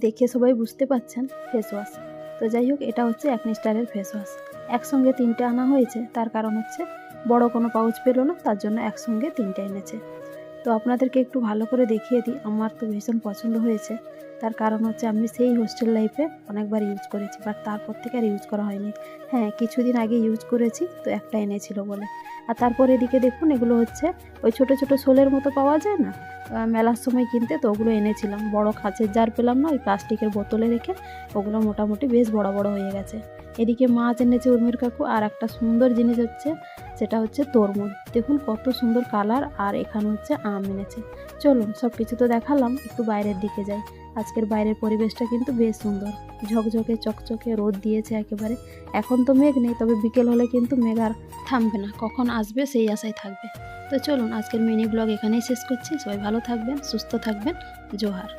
দেখে সবাই বুঝতে পাচ্ছেন ফেস ওয়াশ। তো যাই হোক, এটা হচ্ছে অ্যাকনিস্টারের ফেস ওয়াশ। একসঙ্গে 3টে আনা হয়েছে, তার কারণ হচ্ছে বড় কোনো পাউচ পেলো না, তার জন্য একসঙ্গে 3টে এনেছে। তো আপনাদেরকে একটু ভালো করে দেখিয়ে দিই, আমার তো ভীষণ পছন্দ হয়েছে। তার কারণ হচ্ছে আমি সেই হোস্টেল লাইফে অনেকবার ইউজ করেছি, বাট তারপর থেকে আর ইউজ করা হয়নি। হ্যাঁ, কিছুদিন আগে ইউজ করেছি, তো একটা এনেছিল বলে। আর তারপর এদিকে দেখুন, এগুলো হচ্ছে ওই ছোটো ছোটো শোলের মতো পাওয়া যায় না মেলার সময় কিনতে, তো ওগুলো এনেছিলাম। বড় কাঁচের জার পেলাম না, ওই প্লাস্টিকের বোতলে রেখে ওগুলো মোটামুটি বেশ বড় বড় হয়ে গেছে। এদিকে মাছ এনেছে উর্মির কাকু, আর একটা সুন্দর জিনিস হচ্ছে, সেটা হচ্ছে তরমুজ। দেখুন কত সুন্দর কালার, আর এখানে হচ্ছে আম এনেছে। চলুন, সব কিছু তো দেখালাম, একটু বাইরের দিকে যাই। আজকের বাইরের পরিবেশটা কিন্তু বেশ সুন্দর, ঝকঝকে চকচকে রোদ দিয়েছে একেবারে। এখন তো মেঘ নেই, তবে বিকেল হলে কিন্তু মেঘ আর থামবে না, কখন আসবে সেই আশায় থাকবে। তো চলুন, আজকের মিনি ব্লগ এখানেই শেষ করছি। সবাই ভালো থাকবেন, সুস্থ থাকবেন। জোহার।